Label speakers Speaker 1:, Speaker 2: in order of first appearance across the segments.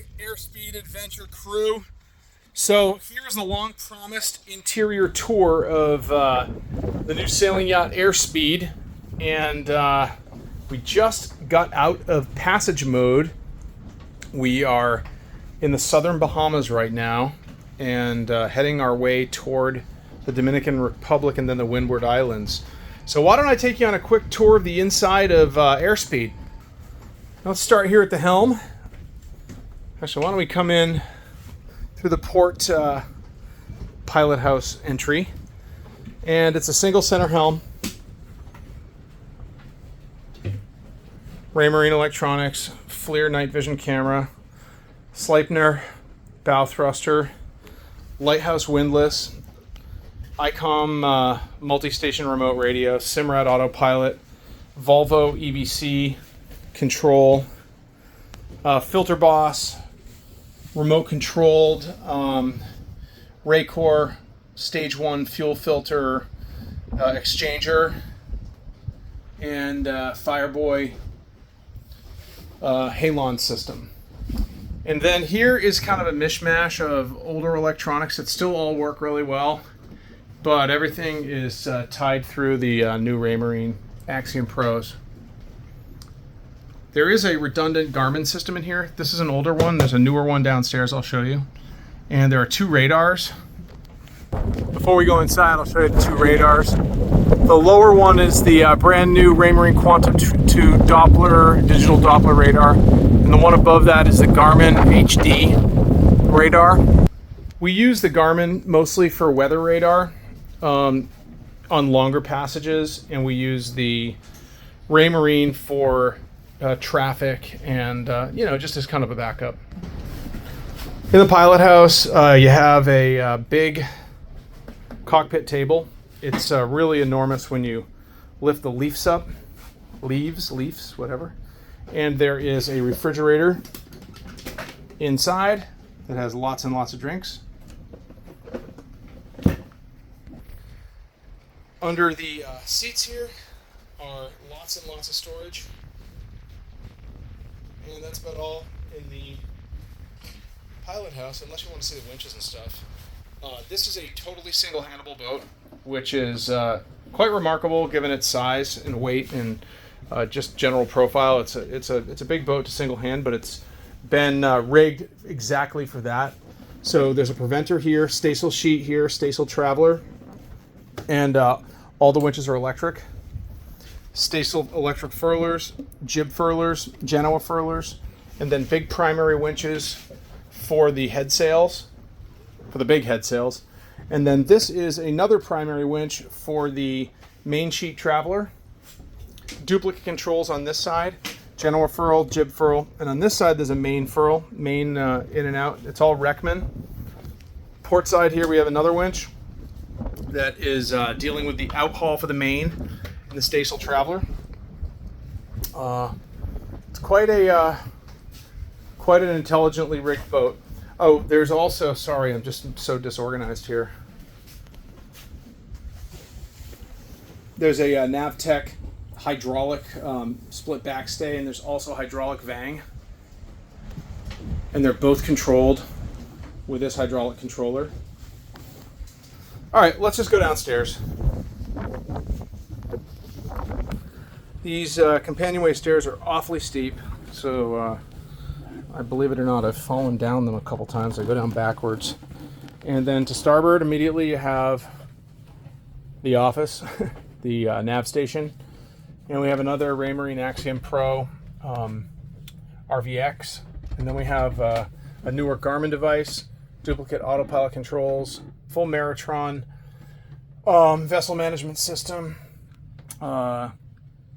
Speaker 1: Hi, Airspeed Adventure crew. So here's the long-promised interior tour of the new sailing yacht Airspeed, and we just got out of passage mode. We are in the southern Bahamas right now, and heading our way toward the Dominican Republic and then the Windward Islands. So why don't I take you on a quick tour of the inside of Airspeed? Let's start here at the helm. Actually, why don't we come in through the port pilot house entry. And it's a single center helm. Raymarine electronics, FLIR night vision camera, Sleipner bow thruster, lighthouse windlass, ICOM multi-station remote radio, Simrad autopilot, Volvo EBC control, filter boss, remote controlled Raycor stage 1 fuel filter exchanger, and Fireboy halon system. And then here is kind of a mishmash of older electronics that still all work really well, but everything is tied through the new Raymarine Axiom Pros. There is a redundant Garmin system in here. This is an older one. There's a newer one downstairs I'll show you. And there are 2 radars. Before we go inside, I'll show you the 2 radars. The lower one is the brand new Raymarine Quantum 2 Doppler, digital Doppler radar. And the one above that is the Garmin HD radar. We use the Garmin mostly for weather radar on longer passages, and we use the Raymarine for traffic and just as kind of a backup. In the pilot house, you have a big cockpit table. It's really enormous when you lift the leaves up, leaves, whatever. And there is a refrigerator inside that has lots and lots of drinks. Under the seats here are lots and lots of storage. And that's about all in the pilot house, unless you want to see the winches and stuff. This is a totally single-handleable boat, which is quite remarkable given its size and weight and just general profile. It's a big boat to single hand, but it's been rigged exactly for that. So there's a preventer here, staysail sheet here, staysail traveler, and all the winches are electric. Staysail electric furlers, jib furlers, Genoa furlers, and then big primary winches for the head sails, for the big head sails. And then this is another primary winch for the main sheet traveler. Duplicate controls on this side, Genoa furl, jib furl, and on this side there's a main furl, in and out. It's all Reckman. Port side here we have another winch that is dealing with the outhaul for the main and the staysail traveler. It's quite an intelligently rigged boat. Oh, there's also, sorry, I'm just so disorganized here. There's a Navtec hydraulic split backstay, and there's also hydraulic vang. And they're both controlled with this hydraulic controller. All right, let's just go downstairs. These companionway stairs are awfully steep, so I believe it or not, I've fallen down them a couple times. I go down backwards. And then to starboard, immediately you have the office, the nav station. And we have another Raymarine Axiom Pro RVX. And then we have a newer Garmin device, duplicate autopilot controls, full Maritron vessel management system.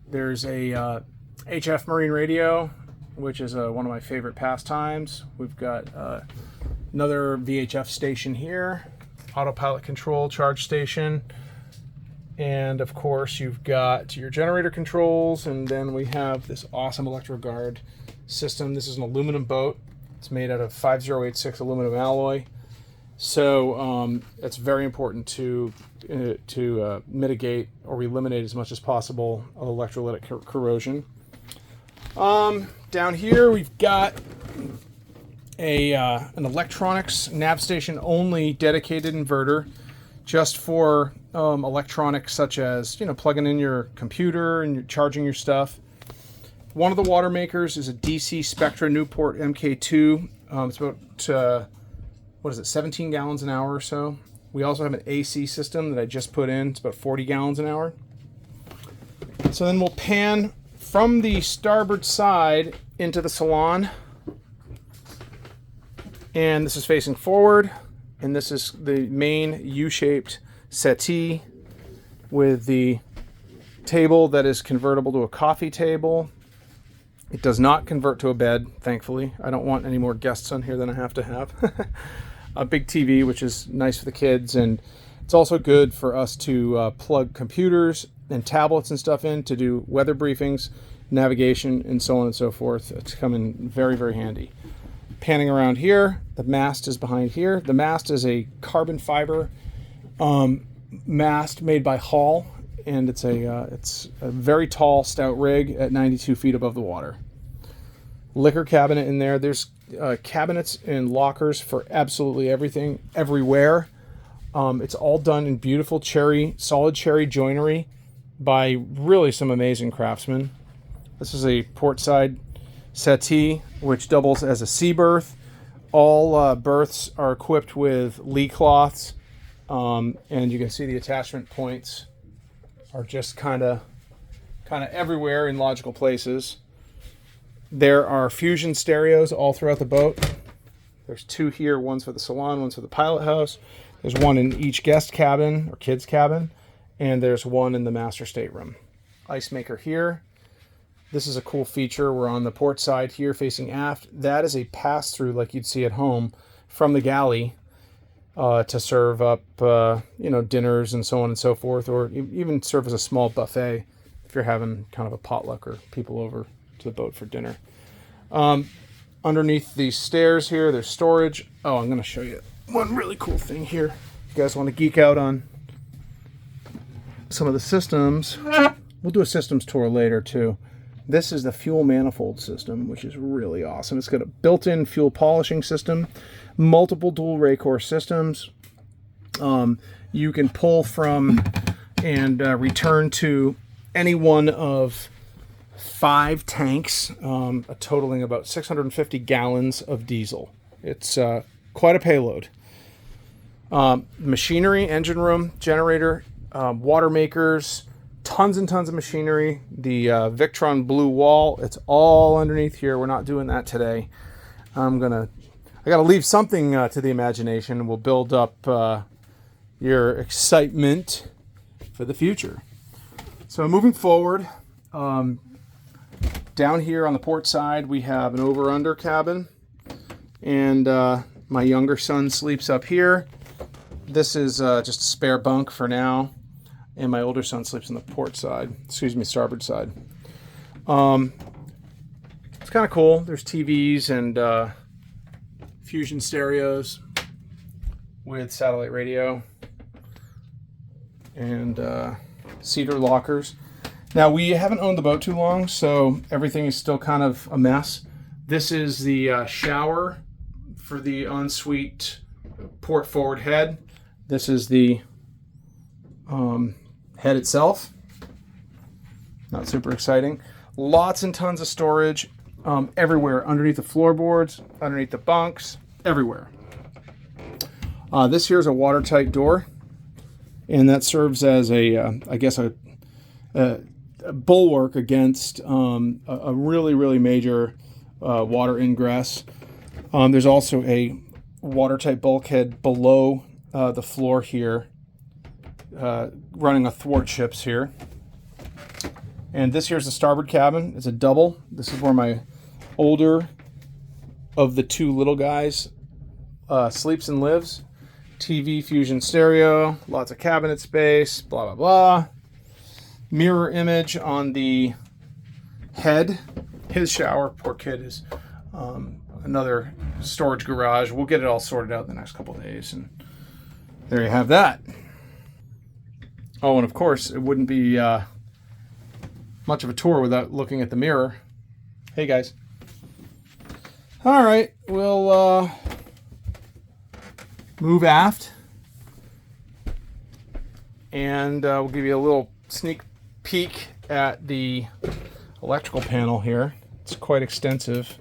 Speaker 1: There's a HF Marine radio, which is one of my favorite pastimes. We've got another VHF station here, autopilot control charge station, and of course you've got your generator controls, and then we have this awesome ElectroGuard system. This is an aluminum boat. It's made out of 5086 aluminum alloy, so it's very important to mitigate or eliminate as much as possible of electrolytic corrosion. Down here we've got an electronics nav station only dedicated inverter just for electronics such as, you know, plugging in your computer and you're charging your stuff. One of the water makers is a DC Spectra Newport MK2. It's about, what is it, 17 gallons an hour or so. We also have an AC system that I just put in. It's about 40 gallons an hour. So then we'll pan from the starboard side into the salon. And this is facing forward. And this is the main U-shaped settee with the table that is convertible to a coffee table. It does not convert to a bed, thankfully. I don't want any more guests on here than I have to have. A big TV, which is nice for the kids, and it's also good for us to plug computers and tablets and stuff in to do weather briefings, navigation, and so on and so forth. It's come in very, very handy. Panning around here, the mast is behind here. The mast is a carbon fiber mast made by Hall, and it's a very tall, stout rig at 92 feet above the water. Liquor cabinet in there. There's cabinets and lockers for absolutely everything, everywhere. It's all done in beautiful solid cherry joinery by really some amazing craftsmen. This is a portside settee, which doubles as a sea berth. All berths are equipped with lee cloths, and you can see the attachment points are just kind of everywhere in logical places. There are fusion stereos all throughout the boat. There's two here, one's for the salon, one's for the pilot house. There's one in each guest cabin or kids cabin, and there's one in the master stateroom. Ice maker here. This is a cool feature. We're on the port side here facing aft. That is a pass-through like you'd see at home from the galley to serve up dinners and so on and so forth, or even serve as a small buffet if you're having kind of a potluck or people over to the boat for dinner. Underneath these stairs here, there's storage. Oh, I'm going to show you one really cool thing here. If you guys want to geek out on some of the systems, we'll do a systems tour later too. This is the fuel manifold system, which is really awesome. It's got a built-in fuel polishing system, multiple dual Raycor systems. You can pull from and return to any one of 5 tanks, totaling about 650 gallons of diesel. It's quite a payload. Machinery, engine room, generator, water makers, tons and tons of machinery. The Victron blue wall, it's all underneath here. We're not doing that today. I gotta leave something to the imagination. We'll build up your excitement for the future. So moving forward, down here on the port side, we have an over-under cabin, and my younger son sleeps up here. This is just a spare bunk for now, and my older son sleeps on the starboard side. It's kind of cool. There's TVs and fusion stereos with satellite radio and cedar lockers. Now, we haven't owned the boat too long, so everything is still kind of a mess. This is the shower for the ensuite port forward head. This is the head itself. Not super exciting. Lots and tons of storage everywhere, underneath the floorboards, underneath the bunks, everywhere. This here is a watertight door, and that serves as a bulwark against a really, really major water ingress. There's also a watertight bulkhead below the floor here, running athwartships here. And this here's the starboard cabin. It's a double. This is where my older of the two little guys sleeps and lives. TV, fusion stereo, lots of cabinet space, blah, blah, blah. Mirror image on the head. His shower, poor kid, is another storage garage. We'll get it all sorted out in the next couple of days, and there you have that. Oh, and of course, it wouldn't be much of a tour without looking at the mirror. Hey, guys. All right, we'll move aft, and we'll give you a little sneak peek at the electrical panel here. It's quite extensive,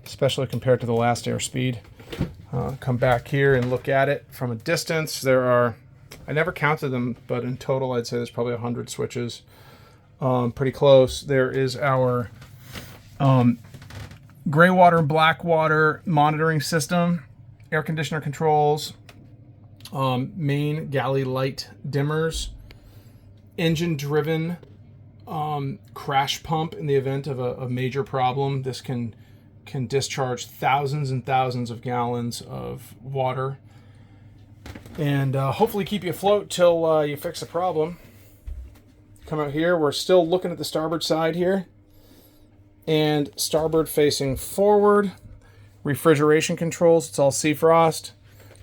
Speaker 1: especially compared to the last Airspeed. Come back here and look at it from a distance. There are, I never counted them, but in total I'd say there's probably 100 switches. Pretty close. There is our gray water, black water monitoring system, air conditioner controls, main galley light dimmers, engine driven crash pump in the event of a major problem. This can discharge thousands and thousands of gallons of water and hopefully keep you afloat till you fix the problem. Come out here, we're still looking at the starboard side here, and starboard facing forward, refrigeration controls. It's all Seafrost.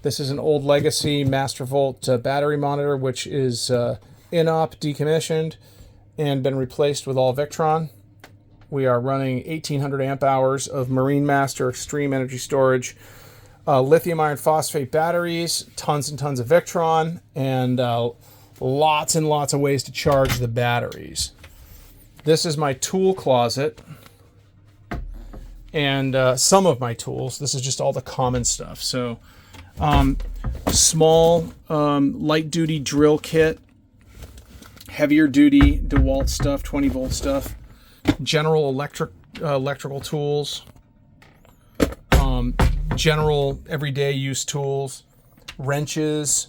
Speaker 1: This is an old legacy Mastervolt battery monitor, which is in-op, decommissioned, and been replaced with all Victron. We are running 1800 amp hours of Marine Master extreme energy storage, lithium iron phosphate batteries, tons and tons of Victron, and lots and lots of ways to charge the batteries. This is my tool closet, and some of my tools. This is just all the common stuff. So small light duty drill kit, heavier duty DeWalt stuff, 20 volt stuff, general electrical tools, general everyday use tools, wrenches,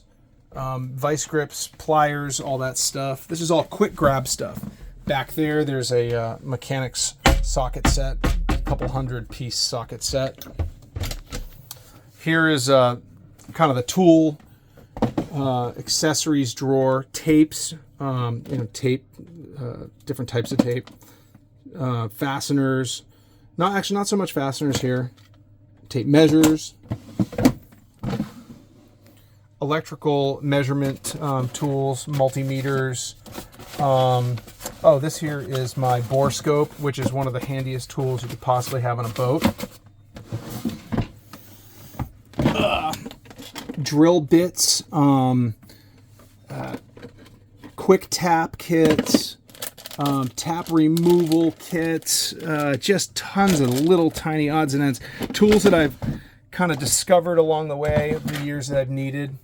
Speaker 1: vice grips, pliers, all that stuff. This is all quick grab stuff. Back there, there's a mechanics socket set, a couple 100-piece socket set. Here is kind of the tool accessories drawer, tapes, tape, different types of tape, fasteners. Not so much fasteners here. Tape measures, electrical measurement tools, multimeters. Oh, this here is my bore scope, which is one of the handiest tools you could possibly have on a boat. Drill bits, quick tap kits, tap removal kits, just tons of little tiny odds and ends. Tools that I've kind of discovered along the way of the years that I've needed.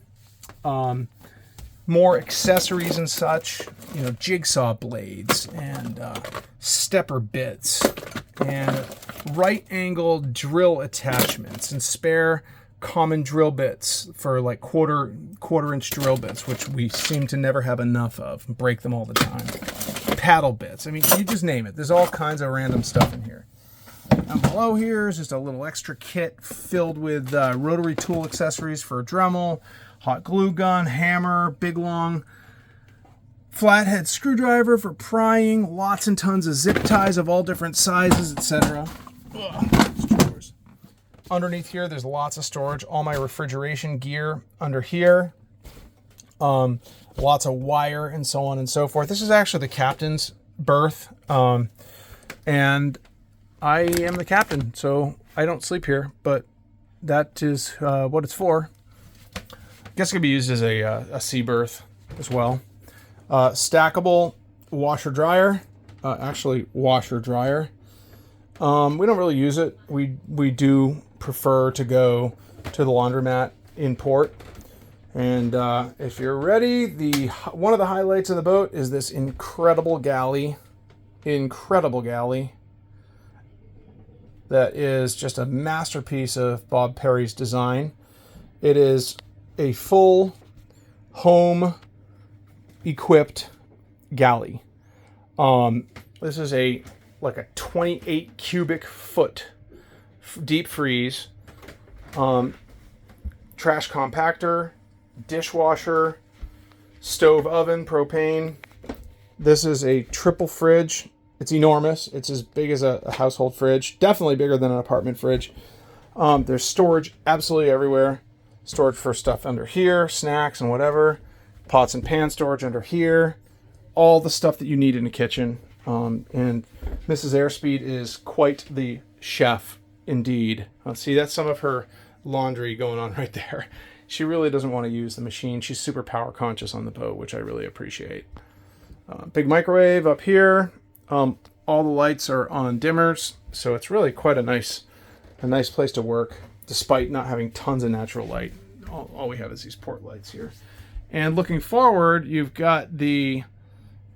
Speaker 1: More accessories and such, jigsaw blades and stepper bits and right angle drill attachments and spare common drill bits for like quarter inch drill bits, which we seem to never have enough of and break them all the time. Paddle bits. I mean, you just name it. There's all kinds of random stuff in here. And below here is just a little extra kit filled with rotary tool accessories for a Dremel, hot glue gun, hammer, big long flathead screwdriver for prying, lots and tons of zip ties of all different sizes, etc. Underneath here, there's lots of storage. All my refrigeration gear under here. Lots of wire and so on and so forth. This is actually the captain's berth, and I am the captain, so I don't sleep here, but that is what it's for. I guess it could be used as a sea berth as well. Stackable washer dryer, washer dryer. We don't really use it. We do prefer to go to the laundromat in port. And if you're ready, one of the highlights of the boat is this incredible galley that is just a masterpiece of Bob Perry's design. It is a full home equipped galley. This is like a 28 cubic foot deep freeze, trash compactor, dishwasher, stove oven, propane. This is a triple fridge. It's enormous. It's as big as a household fridge. Definitely bigger than an apartment fridge. There's storage absolutely everywhere. Storage for stuff under here, snacks and whatever. Pots and pan storage under here. All the stuff that you need in a kitchen. And Mrs. Airspeed is quite the chef indeed. See, that's some of her laundry going on right there. She really doesn't want to use the machine. She's super power conscious on the boat, which I really appreciate. Big microwave up here. All the lights are on dimmers, so it's really quite a nice place to work, despite not having tons of natural light. All we have is these port lights here. And looking forward, you've got the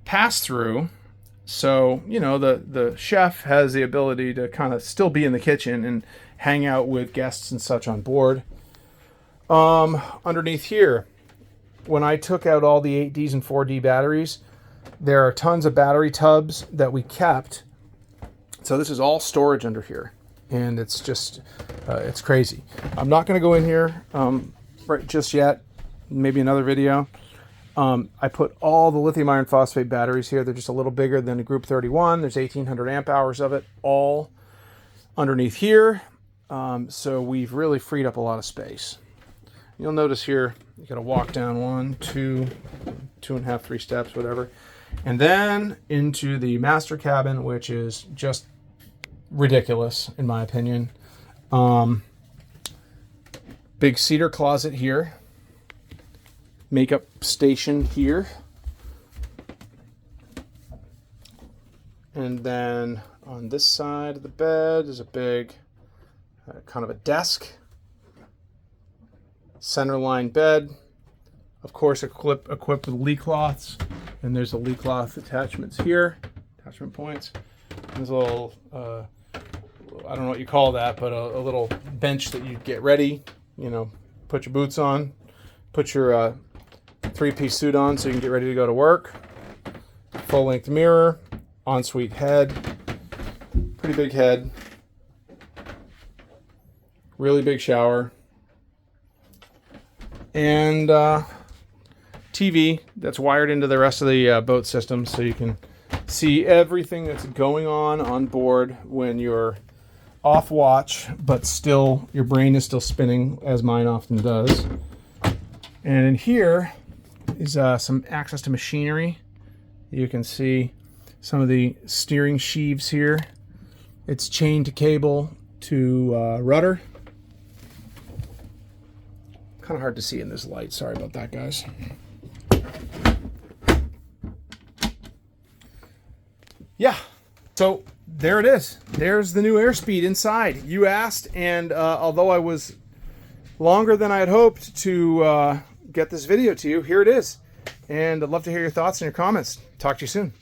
Speaker 1: pass-through. So, you know, the chef has the ability to kind of still be in the kitchen and hang out with guests and such on board. Underneath here, when I took out all the 8Ds and 4D batteries, there are tons of battery tubs that we kept. So this is all storage under here. And it's just, it's crazy. I'm not going to go in here right just yet. Maybe another video. I put all the lithium iron phosphate batteries here. They're just a little bigger than a Group 31. There's 1,800 amp hours of it all underneath here. So we've really freed up a lot of space. You'll notice here, you got to walk down 1, 2, 2.5, 3 steps, whatever. And then into the master cabin, which is just ridiculous, in my opinion. Big cedar closet here. Makeup station here. And then on this side of the bed is a big kind of a desk. Centerline bed. Of course, equipped with lee cloths. And there's the lee cloth attachments here. Attachment points. There's a little, I don't know what you call that, but a little bench that you get ready. You know, put your boots on. Put your 3-piece suit on so you can get ready to go to work. Full-length mirror. Ensuite head. Pretty big head. Really big shower. And TV that's wired into the rest of the boat system, so you can see everything that's going on board when you're off watch, but still your brain is still spinning, as mine often does. And in here is some access to machinery. You can see some of the steering sheaves here. It's chained to cable to rudder. Kind of hard to see in this light. Sorry about that, guys. Yeah, so there it is. There's the new Airspeed inside. You asked, and although I was longer than I had hoped to get this video to you, here it is. And I'd love to hear your thoughts and your comments. Talk to you soon.